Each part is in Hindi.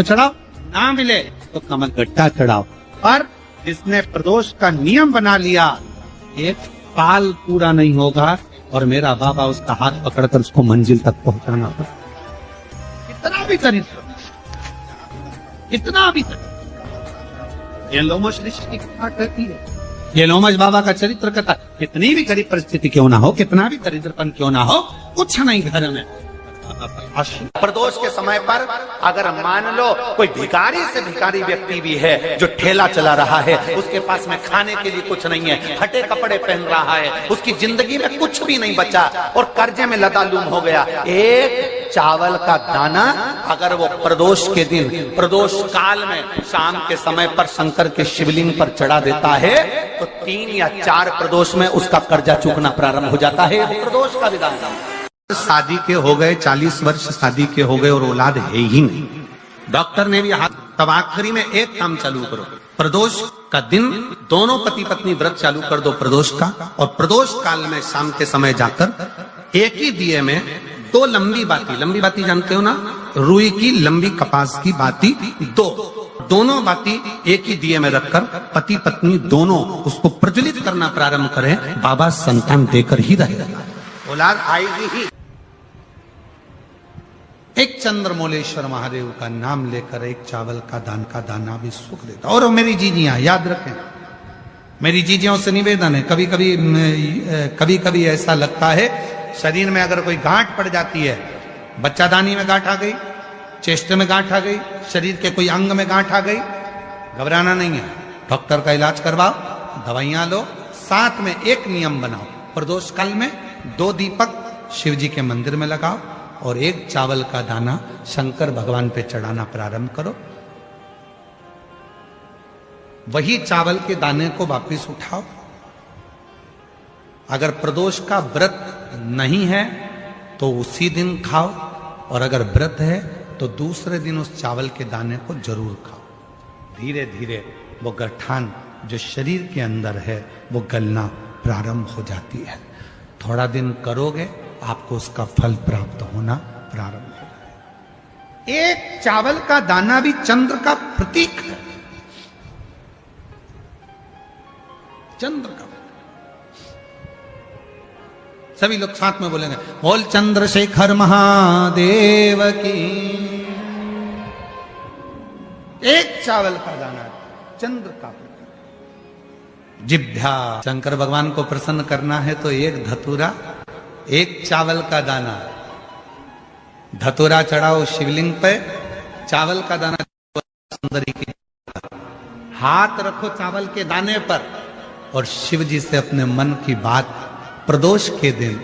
तो चढ़ाओ, ना मिले तो कमल गट्टा चढ़ाओ। और जिसने प्रदोष का नियम बना लिया, एक साल पूरा नहीं होगा और मेरा बाबा उसका हाथ पकड़कर उसको मंजिल तक पहुंचाना पड़ा। इतना भी चरित्र, इतना भी चरित्र। ये लोमश ऋषि की कथा कहती है, ये लोमश बाबा का चरित्र कथा। कितनी भी गरीब परिस्थिति क्यों ना हो, कितना भी दरिद्रपन क्यों ना हो, कुछ नहीं घर में। प्रदोष के समय पर अगर मान लो कोई भिखारी से भिखारी व्यक्ति भी है जो ठेला चला रहा है, उसके पास में खाने के लिए कुछ नहीं है, फटे कपड़े पहन रहा है, उसकी जिंदगी में कुछ भी नहीं बचा और कर्जे में लदालूम हो गया, एक चावल का दाना अगर वो प्रदोष के दिन, प्रदोष काल में शाम के समय पर शंकर के शिवलिंग पर चढ़ा देता है तो 3 या 4 प्रदोष में उसका कर्जा चूकना प्रारंभ हो जाता है। प्रदोष का विधान। शादी के हो गए 40 वर्ष, शादी के हो गए और औलाद है ही नहीं, डॉक्टर ने भी हाथ, तब आखिरी में एक काम चालू करो, प्रदोष का दिन दोनों पति पत्नी व्रत चालू कर दो प्रदोष का, और प्रदोष काल में शाम के समय जाकर एक ही दिए में 2 लंबी बाती जानते हो ना, रुई की लंबी कपास की बाती, दोनों बाती एक ही दिए में रखकर पति पत्नी दोनों उसको प्रज्वलित करना प्रारंभ करें, बाबा संतान देकर ही रहेगा, औलाद आएगी ही। एक चंद्रमौलेश्वर महादेव का नाम लेकर एक चावल का दाना भी सुख देता। और मेरी जीजियां याद रखें, मेरी जीजियों से निवेदन है, कभी कभी ऐसा लगता है शरीर में अगर कोई गांठ पड़ जाती है, बच्चादानी में गांठ आ गई, चेस्ट में गांठ आ गई, शरीर के कोई अंग में गांठ आ गई, घबराना नहीं है, डॉक्टर का इलाज करवाओ, दवाइयां लो, साथ में एक नियम बनाओ, प्रदोष काल में 2 दीपक शिव जी के मंदिर में लगाओ और एक चावल का दाना शंकर भगवान पे चढ़ाना प्रारंभ करो। वही चावल के दाने को वापिस उठाओ। अगर प्रदोष का व्रत नहीं है तो उसी दिन खाओ, और अगर व्रत है तो दूसरे दिन उस चावल के दाने को जरूर खाओ। धीरे धीरे वो गठान जो शरीर के अंदर है वो गलना प्रारंभ हो जाती है। थोड़ा दिन करोगे आपको उसका फल प्राप्त होना प्रारंभ हो जाएगा। एक चावल का दाना भी चंद्र का प्रतीक है, चंद्र का। सभी लोग साथ में बोलेंगे, बोल चंद्रशेखर महादेव की। एक चावल का दाना चंद्र का प्रतीक। जिभ्या, शंकर भगवान को प्रसन्न करना है तो एक धतूरा, एक चावल का दाना, धतूरा चढ़ाओ शिवलिंग पे, चावल का दाना सुंदरी की, हाथ रखो चावल के दाने पर और शिव जी से अपने मन की बात प्रदोष के दिन,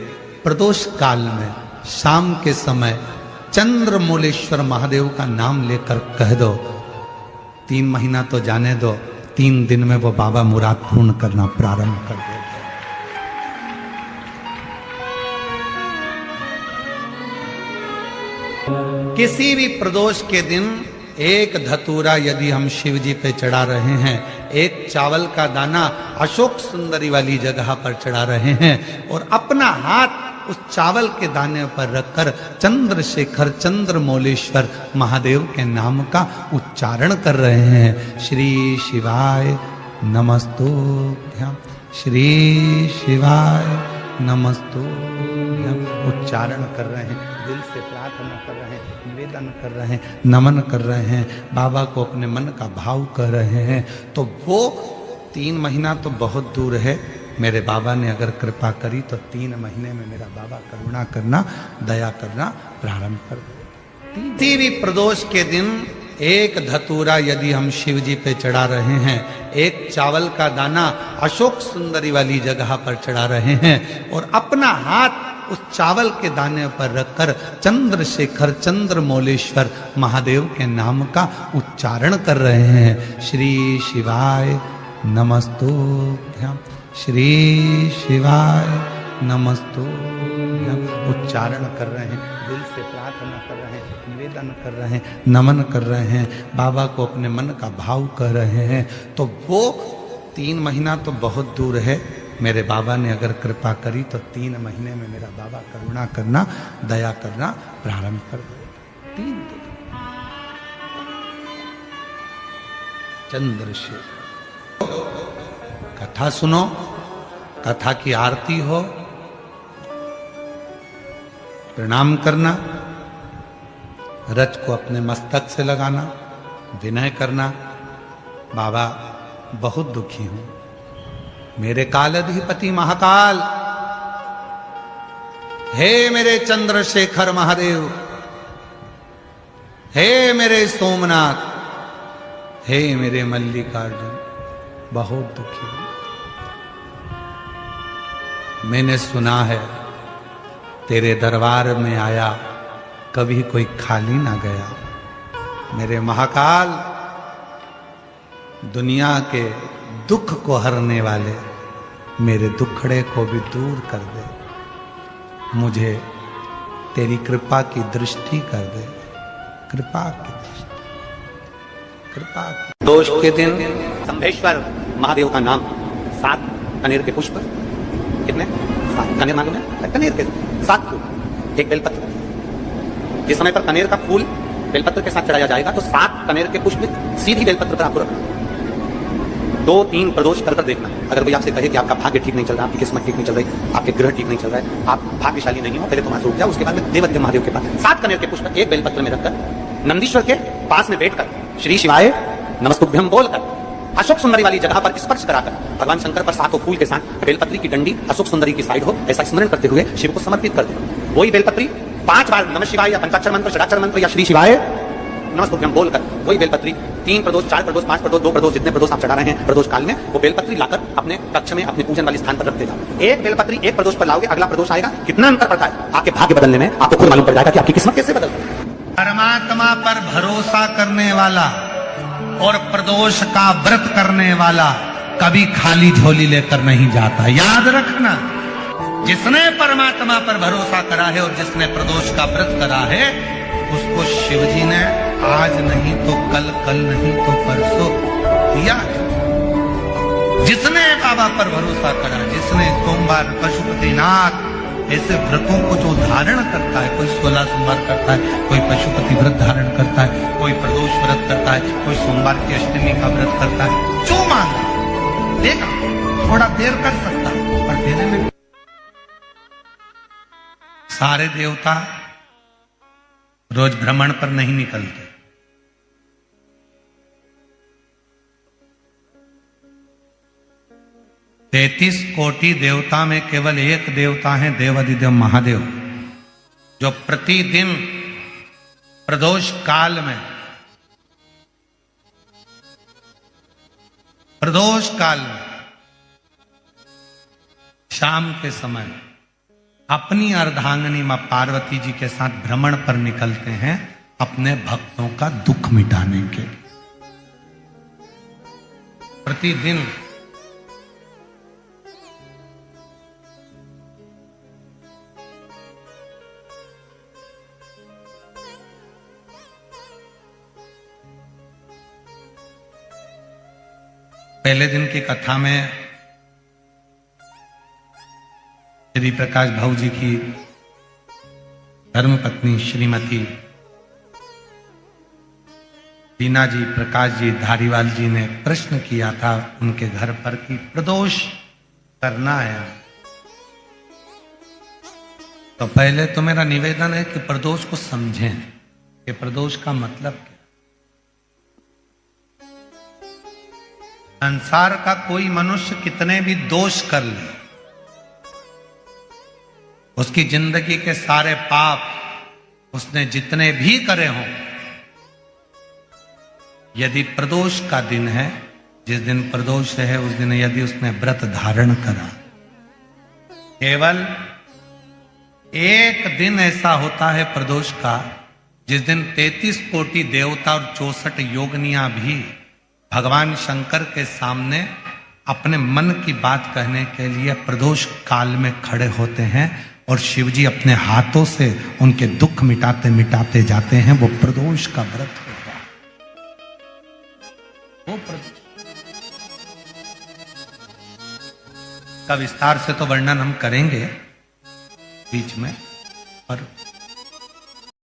प्रदोष काल में शाम के समय चंद्रमौलेश्वर महादेव का नाम लेकर कह दो। 3 महीना तो जाने दो, 3 दिन में वो बाबा मुराद पूर्ण करना प्रारंभ कर देते। किसी भी प्रदोष के दिन एक धतूरा यदि हम शिव जी पे चढ़ा रहे हैं, एक चावल का दाना अशोक सुंदरी वाली जगह पर चढ़ा रहे हैं और अपना हाथ उस चावल के दाने पर रखकर चंद्रशेखर चंद्रमौलेश्वर महादेव के नाम का उच्चारण कर रहे हैं। श्री शिवाय नमस्तुभ्यं, श्री शिवाय नमस्तुभ्यं उच्चारण कर रहे हैं, दिल से प्रार्थना कर रहे हैं, निवेदन कर रहे हैं, नमन कर रहे हैं, बाबा को अपने मन का भाव कर रहे हैं। तो वो 3 महीना तो बहुत दूर है, मेरे बाबा ने अगर कृपा करी तो 3 महीने में मेरा बाबा करुणा करना, दया करना प्रारंभ कर दे। किसी भी प्रदोष के दिन एक धतूरा यदि हम शिव जी पे चढ़ा रहे हैं, एक चावल का दाना अशोक सुंदरी वाली जगह पर चढ़ा रहे हैं और अपना हाथ उस चावल के दाने पर रखकर चंद्रशेखर चंद्रमौलेश्वर महादेव के नाम का उच्चारण कर रहे हैं। श्री शिवाय नमस्तुभ्यं, श्री शिवाय नमस्तुभ्यं उच्चारण कर रहे हैं, दिल से प्रार्थना कर रहे हैं, निवेदन कर रहे हैं, नमन कर रहे हैं, बाबा को अपने मन का भाव कर रहे हैं। तो वो 3 महीना तो बहुत दूर है, मेरे बाबा ने अगर कृपा करी तो 3 महीने में मेरा बाबा करुणा करना, दया करना प्रारंभ कर दे। चंद्रशेखर। कथा सुनो, कथा की आरती हो, प्रणाम करना, रज को अपने मस्तक से लगाना, विनय करना। बाबा बहुत दुखी हूं, मेरे कालाधिपति महाकाल, हे मेरे चंद्रशेखर महादेव, हे मेरे सोमनाथ, हे मेरे मल्लिकार्जुन, बहुत दुखी हूं। मैंने सुना है तेरे दरबार में आया, कभी कोई खाली ना गया। मेरे महाकाल, दुनिया के दुख को हरने वाले मेरे दुखड़े को भी दूर कर दे। मुझे तेरी कृपा की दृष्टि कर दे, कृपा की दृष्टि, कृपा की। दोष के दिन संभेश्वर महादेव का नाम 7 कनेर के पुष्प, कितने 7 कनेर मालूम है? कनेर के 7 फूल, एक बेलपत्र। जिस समय पर कनेर का फूल बेलपत्र के साथ चढ़ाया जाएगा तो 7 कनेर के पुष्प सीधी बेलपत्र पर आपको रखना। 2-3 प्रदोष कर देखना। अगर कोई आपसे कहे कि आपका भाग्य ठीक नहीं चल रहा, आपकी किस्मत ठीक नहीं चल रही, आपके ग्रह ठीक नहीं चल रहा है, आप भाग्यशाली नहीं हो, पहले तो वहां से उठ जाओ। उसके बाद में देवज्ञ महादेव के पास 7 कनेर के पुष्प एक बेलपत्र में रखकर नंदीश्वर के पास में बैठकर श्री शिवाय नमस्तुभ्यम बोलकर अशोक सुंदरी वाली जगह पर स्पर्श कराकर भगवान शंकर पर 7 फूल के साथ बेलपत्री की डंडी अशोक सुंदरी की साइड हो, ऐसा स्मरण करते हुए शिव को समर्पित कर दो। वही बेलपत्री 5 बार नमः शिवाय या पंचाक्षर मंत्र, षडाक्षर मंत्र या श्री शिवाय नमस्तुभ्यम बोलकर वही बेलपत्री 3 प्रदोष, 4 प्रदोष, 5 प्रदोष, 2 प्रदोष, जितने प्रदोष आप चढ़ा रहे हैं प्रदोष काल में, वो बेलपत्री लाकर अपने कक्ष में अपने पूजन वाले स्थान पर रखते जाओ। एक बेलपत्री एक प्रदोष पर लाओगे, अगला प्रदोष आएगा, कितना अंतर पड़ता है आपके भाग्य बदलने में, आपको खुद मालूम पड़ जाएगा कि आपकी किस्मत कैसे बदल गई। परमात्मा पर भरोसा करने वाला और प्रदोष का व्रत करने वाला कभी खाली झोली लेकर नहीं जाता, याद रखना। जिसने परमात्मा पर भरोसा करा है और जिसने प्रदोष का व्रत करा है, उसको शिवजी ने आज नहीं तो कल, कल नहीं तो परसों दिया। जिसने बाबा पर भरोसा करा, जिसने सोमवार पशुपतिनाथ ऐसे व्रतों को जो धारण करता है, कोई 16 सोमवार करता है, कोई पशुपति व्रत धारण करता है, कोई प्रदोष व्रत करता है, कोई सोमवार की अष्टमी का व्रत करता है, जो मांगा देगा। थोड़ा देर कर सकता पर देने में। सारे देवता रोज भ्रमण पर नहीं निकलते। 33 कोटि देवता में केवल एक देवता है, देवाधिदेव महादेव, जो प्रतिदिन प्रदोष काल में, प्रदोष काल में शाम के समय अपनी अर्धांगिनी मां पार्वती जी के साथ भ्रमण पर निकलते हैं अपने भक्तों का दुख मिटाने के लिए। प्रतिदिन पहले दिन की कथा में श्री प्रकाश भाऊ जी की धर्मपत्नी श्रीमती दीना जी, प्रकाश जी धारीवाल जी ने प्रश्न किया था उनके घर पर कि प्रदोष करना है। तो पहले तो मेरा निवेदन है कि प्रदोष को समझें कि प्रदोष का मतलब क्या। संसार का कोई मनुष्य कितने भी दोष कर ले, उसकी जिंदगी के सारे पाप उसने जितने भी करे हों, यदि प्रदोष का दिन है, जिस दिन प्रदोष है उस दिन यदि उसने व्रत धारण करा, केवल एक दिन ऐसा होता है प्रदोष का जिस दिन 33 कोटि देवता और 64 योगनियां भी भगवान शंकर के सामने अपने मन की बात कहने के लिए प्रदोष काल में खड़े होते हैं और शिवजी अपने हाथों से उनके दुख मिटाते मिटाते जाते हैं। वो प्रदोष का व्रत होता है। वो का विस्तार से तो वर्णन हम करेंगे बीच में, पर